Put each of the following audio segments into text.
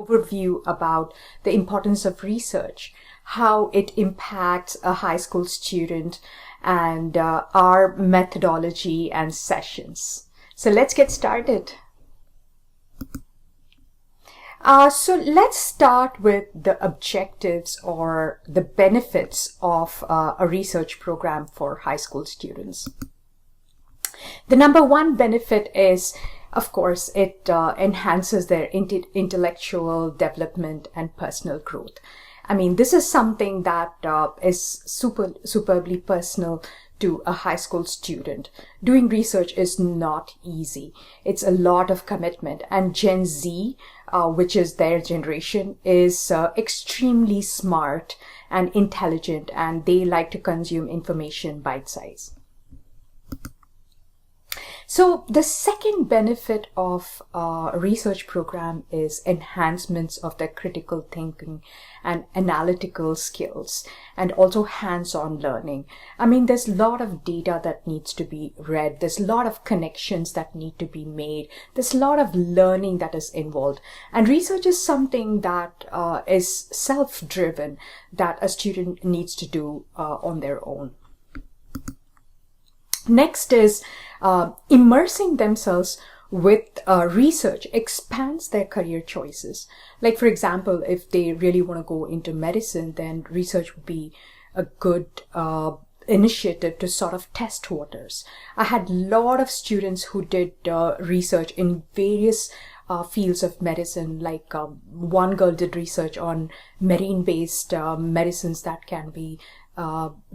overview about the importance of research, how it impacts a high school student, and our methodology and sessions. So let's get started. So let's start with the objectives or the benefits of a research program for high school students. The number one benefit is, of course, it enhances their intellectual development and personal growth. I mean, this is something that is superbly personal to a high school student. Doing research is not easy. It's a lot of commitment. And Gen Z, which is their generation, is extremely smart and intelligent, and they like to consume information bite-size. So the second benefit of a research program is enhancements of their critical thinking and analytical skills, and also hands-on learning. I mean, there's a lot of data that needs to be read. There's a lot of connections that need to be made. There's a lot of learning that is involved. And research is something that is self-driven, that a student needs to do on their own. Next is immersing themselves with research expands their career choices. Like, for example, if they really want to go into medicine, then research would be a good initiative to sort of test waters. I had a lot of students who did research in various fields of medicine. Like one girl did research on marine-based medicines that can be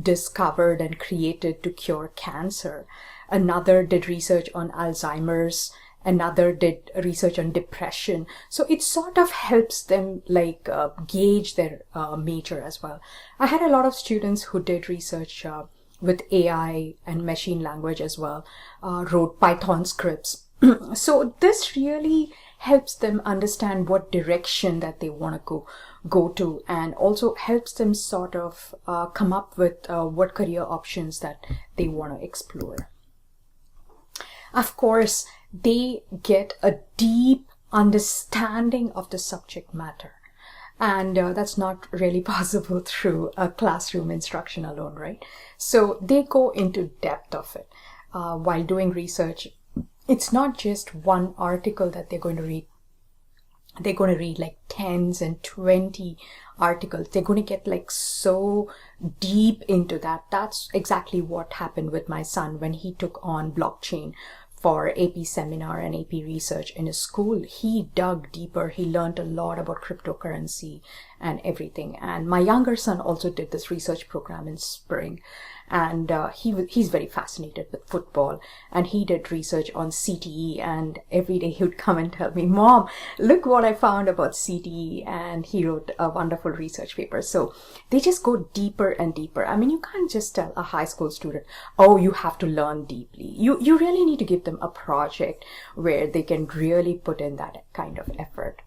discovered and created to cure cancer. Another did research on Alzheimer's. Another did research on depression. So it sort of helps them like gauge their major as well. I had a lot of students who did research with AI and machine language as well, wrote Python scripts. So this really helps them understand what direction that they want to go to, and also helps them sort of come up with what career options that they want to explore. Of course, they get a deep understanding of the subject matter, and that's not really possible through a classroom instruction alone, right? So they go into depth of it. While doing research, it's not just one article that they're going to read. They're going to read like 10s and 20 articles. They're going to get like so deep into that. That's exactly what happened with my son when he took on blockchain for AP seminar and AP research in his school. He dug deeper. He learned a lot about cryptocurrency and everything. And my younger son also did this research program in spring. And he's very fascinated with football, and he did research on CTE, and every day he would come and tell me, "Mom, look what I found about CTE," and he wrote a wonderful research paper. So they just go deeper and deeper. I mean, you can't just tell a high school student, "Oh, you have to learn deeply." You really need to give them a project where they can really put in that kind of effort.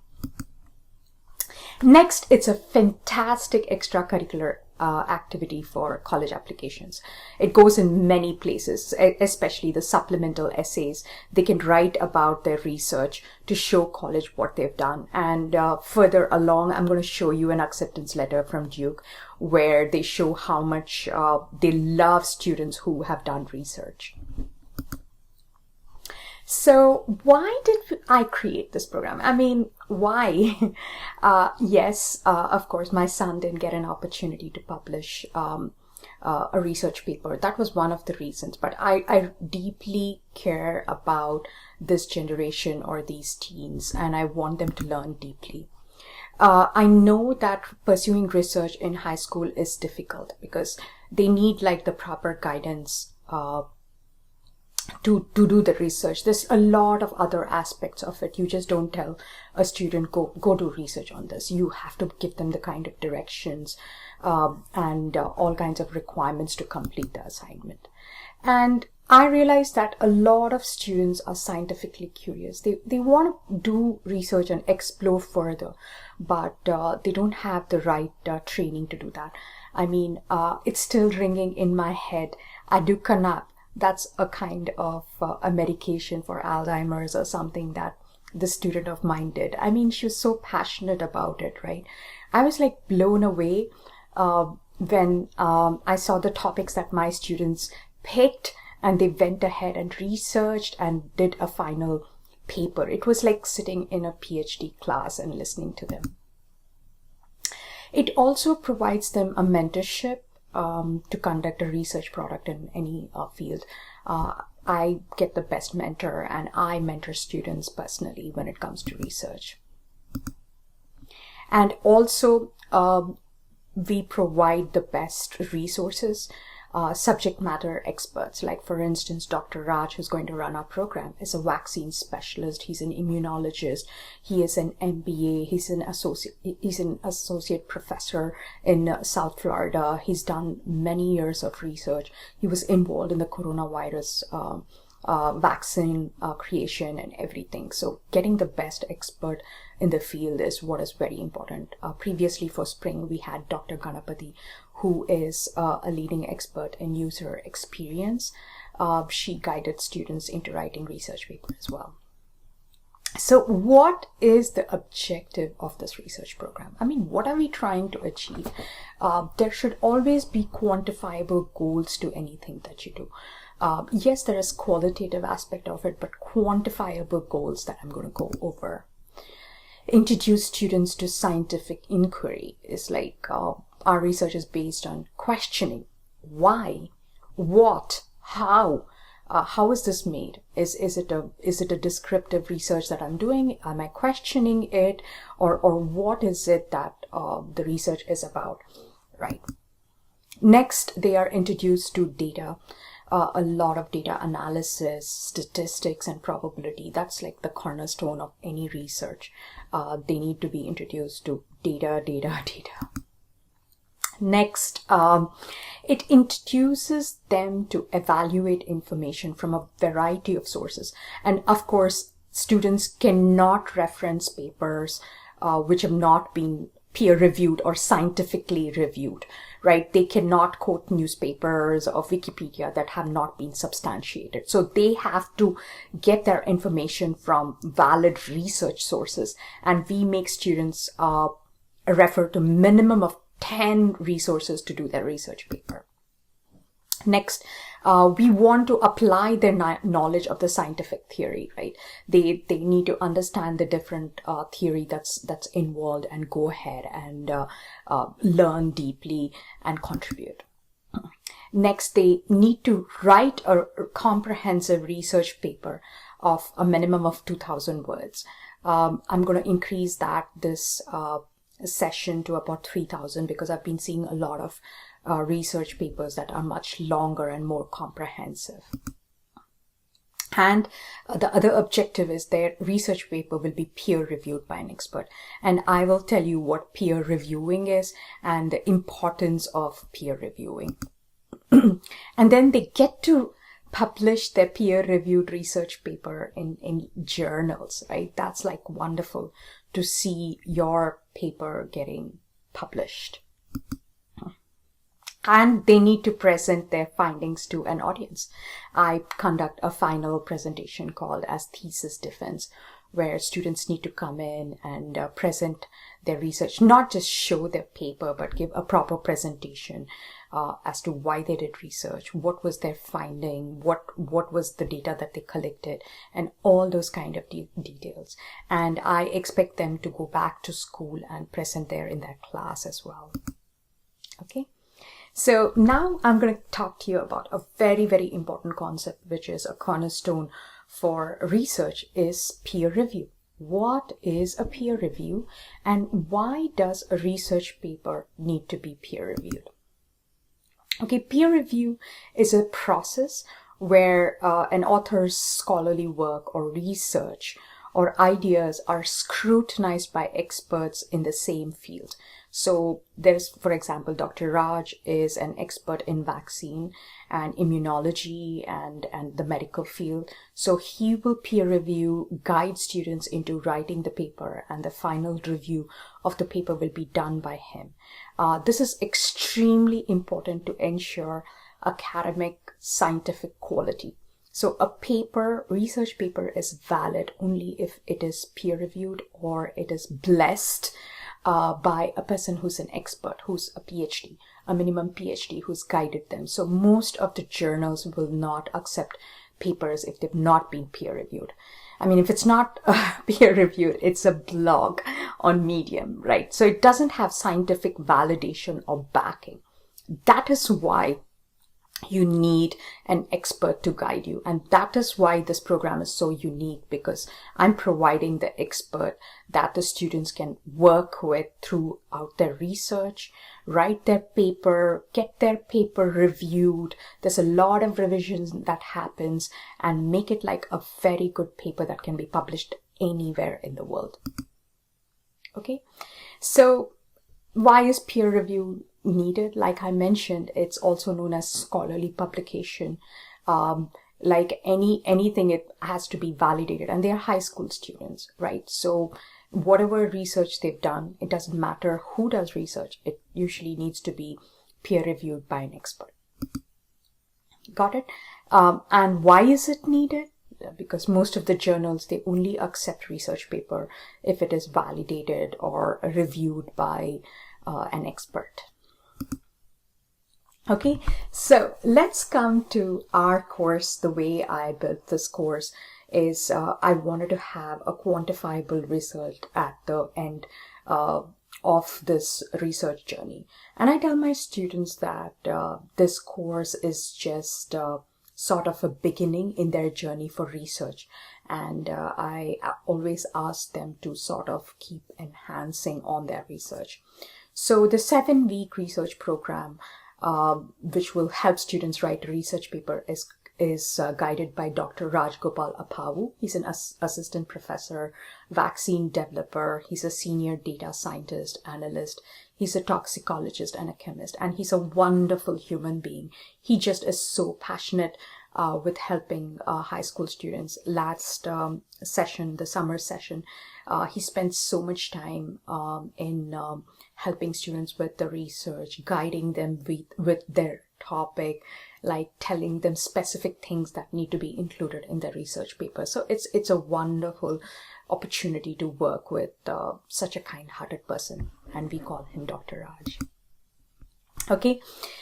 Next, it's a fantastic extracurricular activity for college applications. It goes in many places, especially the supplemental essays. They can write about their research to show college what they've done. And further along, I'm going to show you an acceptance letter from Duke where they show how much they love students who have done research. So why did I create this program? I mean, why? Yes, of course, my son didn't get an opportunity to publish a research paper. That was one of the reasons. But I deeply care about this generation or these teens, and I want them to learn deeply. I know that pursuing research in high school is difficult because they need like the proper guidance to do the research. There's a lot of other aspects of it. You just don't tell a student, go do research on this. You have to give them the kind of directions and all kinds of requirements to complete the assignment. And I realized that a lot of students are scientifically curious. They want to do research and explore further, but they don't have the right training to do that. I mean, it's still ringing in my head. Aducanap. That's a kind of a medication for Alzheimer's or something that the student of mine did. I mean, she was so passionate about it, right? I was like blown away when I saw the topics that my students picked, and they went ahead and researched and did a final paper. It was like sitting in a PhD class and listening to them. It also provides them a mentorship to conduct a research product in any field. I get the best mentor, and I mentor students personally when it comes to research. And also, we provide the best resources, subject matter experts. Like, for instance, Dr. Raj, who's going to run our program, is a vaccine specialist. He's an immunologist. He is an MBA. He's an associate professor in South Florida. He's done many years of research. He was involved in the coronavirus vaccine creation and everything. So getting the best expert in the field is what is very important. Previously for spring, we had Dr. Ganapati, who is a leading expert in user experience. She guided students into writing research papers as well. So what is the objective of this research program? I mean, what are we trying to achieve? There should always be quantifiable goals to anything that you do. Yes, there is qualitative aspect of it, but quantifiable goals that I'm going to go over. Introduce students to scientific inquiry. Is like our research is based on questioning. Why? What? How? How is this made? Is it a descriptive research that I'm doing? Am I questioning it, or what is it that the research is about, right? Next, they are introduced to data. A lot of data analysis, statistics, and probability. That's like the cornerstone of any research. They need to be introduced to data. Next, it introduces them to evaluate information from a variety of sources. And of course, students cannot reference papers which have not been peer-reviewed or scientifically reviewed, right? They cannot quote newspapers or Wikipedia that have not been substantiated. So they have to get their information from valid research sources. And we make students refer to minimum of 10 resources to do their research paper. Next, we want to apply their knowledge of the scientific theory, right? They need to understand the different theory that's involved and go ahead and learn deeply and contribute. Next, they need to write a comprehensive research paper of a minimum of 2,000 words. I'm going to increase this session to about 3,000 because I've been seeing a lot of research papers that are much longer and more comprehensive. And the other objective is their research paper will be peer reviewed by an expert. And I will tell you what peer reviewing is and the importance of peer reviewing. And then they get to publish their peer reviewed research paper in journals, right? That's like wonderful to see your paper getting published. And they need to present their findings to an audience. I conduct a final presentation called as thesis defense, where students need to come in and present their research, not just show their paper, but give a proper presentation as to why they did research, what was their finding, what was the data that they collected, and all those kind of details. And I expect them to go back to school and present there in their class as well. Okay. So now I'm going to talk to you about a very, very important concept, which is a cornerstone for research, is peer review. What is a peer review and why does a research paper need to be peer reviewed? Okay, peer review is a process where an author's scholarly work or research or ideas are scrutinized by experts in the same field. So there's, for example, Dr. Raj is an expert in vaccine and immunology and the medical field. So he will peer review, guide students into writing the paper, and the final review of the paper will be done by him. This is extremely important to ensure academic scientific quality. So a research paper is valid only if it is peer-reviewed or it is blessed by a person who's an expert, who's a PhD, a minimum PhD, who's guided them. So most of the journals will not accept papers if they've not been peer-reviewed. I mean, if it's not peer-reviewed, it's a blog on Medium, right? So it doesn't have scientific validation or backing. That is why you need an expert to guide you. And that is why this program is so unique, because I'm providing the expert that the students can work with throughout their research, write their paper, get their paper reviewed. There's a lot of revisions that happens, and make it like a very good paper that can be published anywhere in the world. Okay, so why is peer review needed? Like I mentioned, it's also known as scholarly publication. Like anything, it has to be validated, and they are high school students, right? So whatever research they've done, it doesn't matter who does research, it usually needs to be peer reviewed by an expert. Got it? And why is it needed? Because most of the journals, they only accept research paper if it is validated or reviewed by an expert. Okay, so let's come to our course. The way I built this course is I wanted to have a quantifiable result at the end of this research journey. And I tell my students that this course is just sort of a beginning in their journey for research. And I always ask them to sort of keep enhancing on their research. So the 7-week research program, which will help students write a research paper, is guided by Dr. RAJAGOPAL APPAVU. He's an assistant professor, vaccine developer. He's a senior data scientist, analyst. He's a toxicologist and a chemist, and he's a wonderful human being. He just is so passionate with helping high school students. Last session, the summer session, he spent so much time in helping students with the research, guiding them with their topic, like telling them specific things that need to be included in the research paper. So it's a wonderful opportunity to work with such a kind-hearted person, and we call him Dr. Raj. Okay,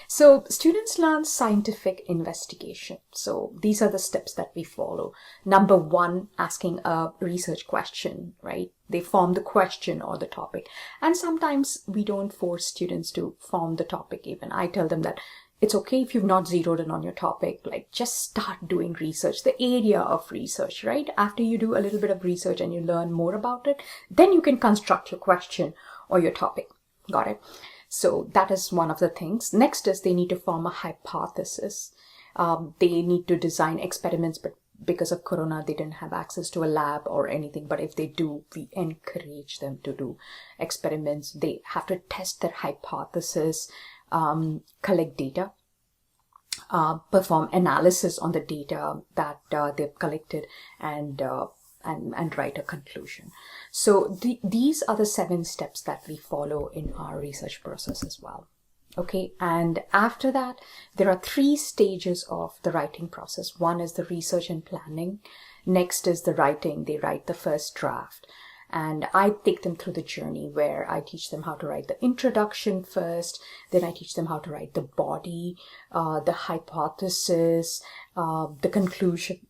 so students learn scientific investigation. So these are the steps that we follow. Number 1, asking a research question, right? They form the question or the topic. And sometimes we don't force students to form the topic even. I tell them that it's okay if you've not zeroed in on your topic, like just start doing research, the area of research, right? After you do a little bit of research and you learn more about it, then you can construct your question or your topic. Got it? So that is one of the things. Next is they need to form a hypothesis. They need to design experiments, but because of Corona, they didn't have access to a lab or anything. But if they do, we encourage them to do experiments. They have to test their hypothesis, collect data, perform analysis on the data that they've collected, and write a conclusion. So these are the 7 steps that we follow in our research process as well. Okay, and after that, there are 3 stages of the writing process. One is the research and planning. Next is the writing. They write the first draft. And I take them through the journey where I teach them how to write the introduction first. Then I teach them how to write the body, the hypothesis, the conclusion.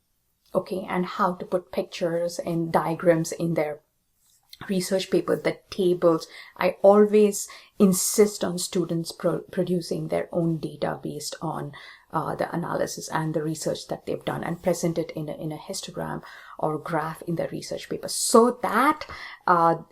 Okay, and how to put pictures and diagrams in their research paper, the tables. I always insist on students producing their own data based on the analysis and the research that they've done, and present it in a histogram or graph in their research paper, so that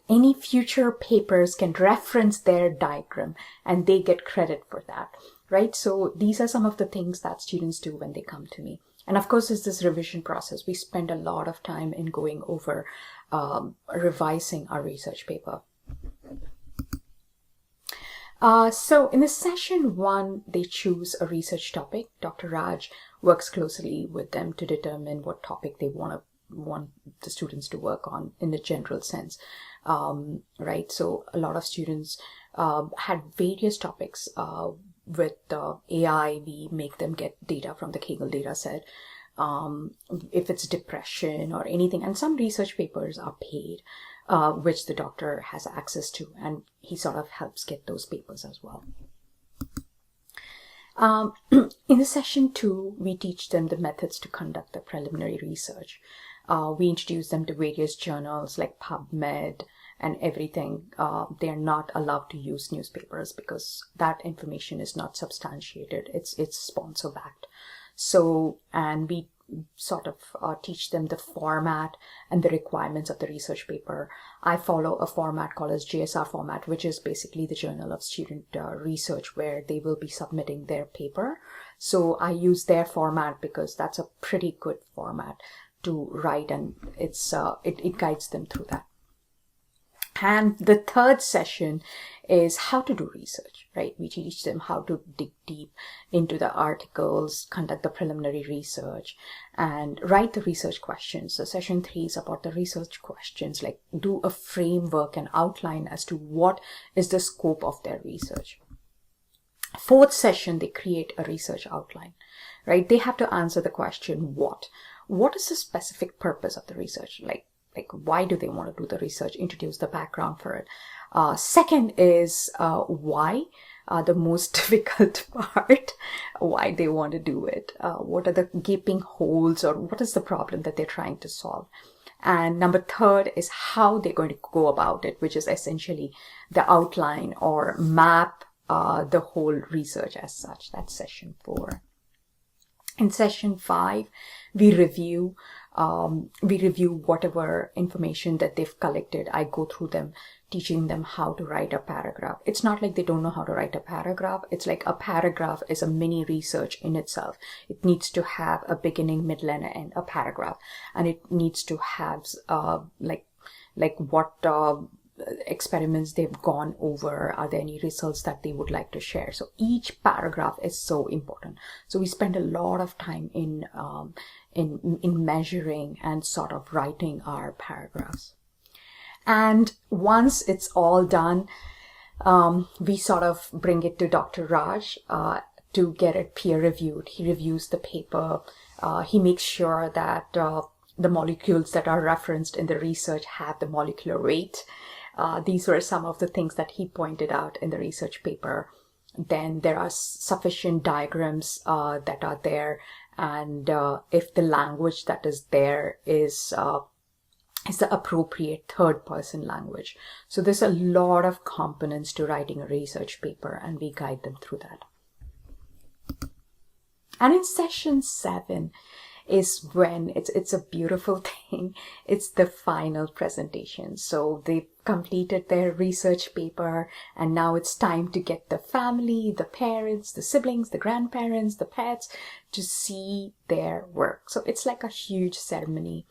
any future papers can reference their diagram and they get credit for that, right? So these are some of the things that students do when they come to me. And of course, it's this revision process. We spend a lot of time in going over revising our research paper. So in the session 1, they choose a research topic. Dr. Raj works closely with them to determine what topic they want the students to work on in the general sense, right? So a lot of students had various topics. With AI, we make them get data from the Kaggle data set. if it's depression or anything. And some research papers are paid, which the doctor has access to, and he sort of helps get those papers as well. In the session 2, we teach them the methods to conduct the preliminary research. We introduce them to various journals like PubMed and everything. They are not allowed to use newspapers because that information is not substantiated. It's sponsor backed. So, and we sort of teach them the format and the requirements of the research paper. I follow a format called as JSR format, which is basically the Journal of Student Research, where they will be submitting their paper. So I use their format because that's a pretty good format to write, and it guides them through that. And the third session is how to do research, right? We teach them how to dig deep into the articles, conduct the preliminary research, and write the research questions. So session 3 is about the research questions, like do a framework and outline as to what is the scope of their research. Fourth session, they create a research outline, right? They have to answer the question, what? What is the specific purpose of the research? Like why do they want to do the research? Introduce the background for it. Second is why, the most difficult part, why they want to do it. What are the gaping holes, or what is the problem that they're trying to solve? And number third is how they're going to go about it, which is essentially the outline or map the whole research as such. That's session 4. In session 5, we review whatever information that they've collected. I go through them, teaching them how to write a paragraph. It's not like they don't know how to write a paragraph. It's like a paragraph is a mini research in itself. It needs to have a beginning, middle, and end, a paragraph. And it needs to have like what experiments they've gone over. Are there any results that they would like to share? So each paragraph is so important. So we spend a lot of time in measuring and sort of writing our paragraphs. And once it's all done, we sort of bring it to Dr. Raj to get it peer reviewed. He reviews the paper. He makes sure that the molecules that are referenced in the research have the molecular weight. These were some of the things that he pointed out in the research paper. Then there are sufficient diagrams that are there, and if the language that is there is the appropriate third-person language. So there's a lot of components to writing a research paper, and we guide them through that. And in session 7 is when it's a beautiful thing. It's the final presentation. So they've completed their research paper, and now it's time to get the family, the parents, the siblings, the grandparents, the pets to see their work. So it's like a huge ceremony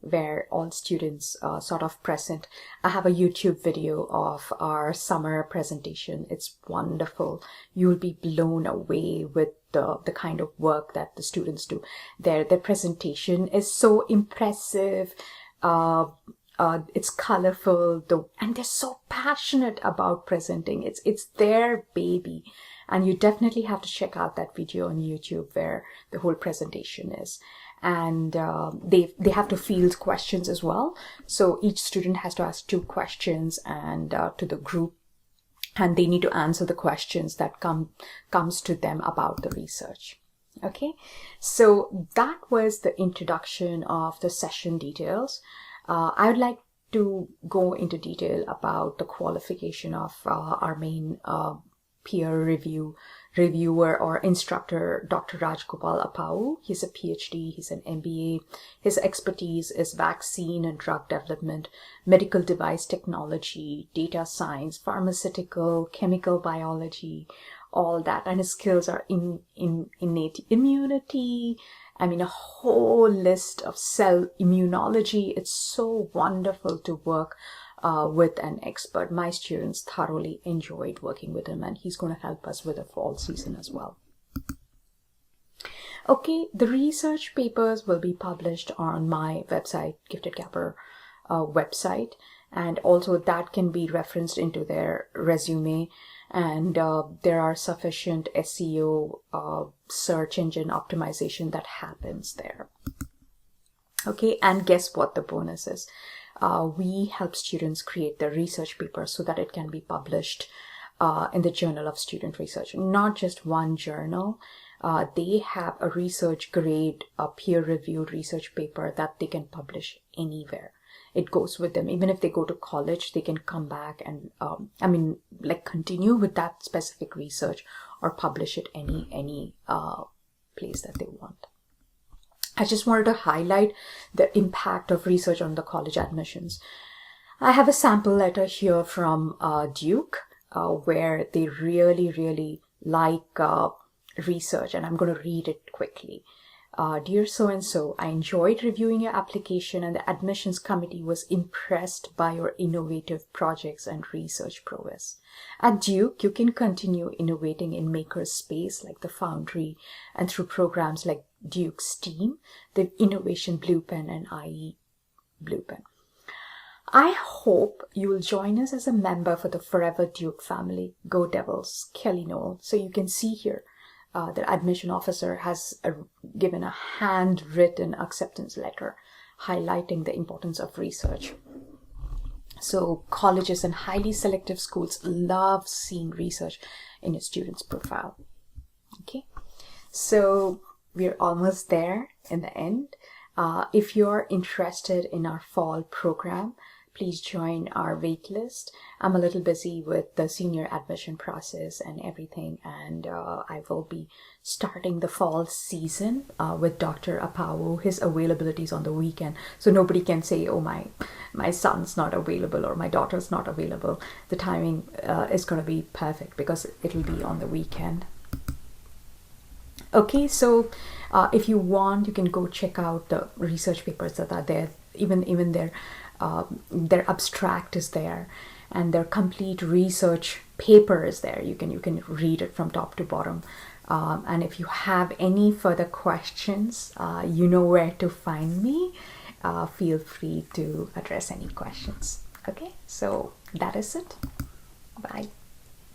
where all students are sort of present. I have a YouTube video of our summer presentation. It's wonderful. You'll be blown away with the kind of work that the students do. Their presentation is so impressive. It's colorful, and they're so passionate about presenting. It's their baby. And you definitely have to check out that video on YouTube where the whole presentation is. And they have to field questions as well. So each student has to ask 2 questions and to the group, and they need to answer the questions that comes to them about the research. Okay, so that was the introduction of the session details. I would like to go into detail about the qualification of our main peer reviewer or instructor, Dr. Rajagopal APPAVU. He's a PhD, he's an MBA. His expertise is vaccine and drug development, medical device technology, data science, pharmaceutical, chemical biology, all that. And his skills are in innate immunity. I mean, a whole list of cell immunology. It's so wonderful to work with an expert. My students thoroughly enjoyed working with him, and he's going to help us with the fall season as well. Okay, the research papers will be published on my website, Gifted Gabber website, and also that can be referenced into their resume, and there are sufficient SEO, search engine optimization that happens there. Okay, and guess what the bonus is? We help students create their research paper so that it can be published in the Journal of Student Research. Not just one journal. They have a research grade, a peer-reviewed research paper that they can publish anywhere. It goes with them. Even if they go to college, they can come back and, continue with that specific research or publish it any place that they want. I just wanted to highlight the impact of research on the college admissions. I have a sample letter here from Duke, where they really like research, and I'm going to read it quickly. Dear so-and-so, I enjoyed reviewing your application, and the admissions committee was impressed by your innovative projects and research prowess. At Duke, you can continue innovating in makerspace like the Foundry, and through programs like Duke STEAM, the Innovation Blue Pen, and IE Blue Pen. I hope you will join us as a member for the Forever Duke family. Go Devils, Kelly Noel. So you can see here, the admission officer has given a handwritten acceptance letter highlighting the importance of research. So colleges and highly selective schools love seeing research in a student's profile. Okay, so we're almost there in the end. If you're interested in our fall program, please join our wait list. I'm a little busy with the senior admission process and everything, and I will be starting the fall season with Dr. APPAVU. His availability is on the weekend, so nobody can say, oh, my son's not available or my daughter's not available. The timing is going to be perfect because it'll be on the weekend. Okay, so if you want, you can go check out the research papers that are there. Even their abstract is there, and their complete research paper is there. You can read it from top to bottom. And if you have any further questions, you know where to find me. Feel free to address any questions. Okay, so that is it. Bye.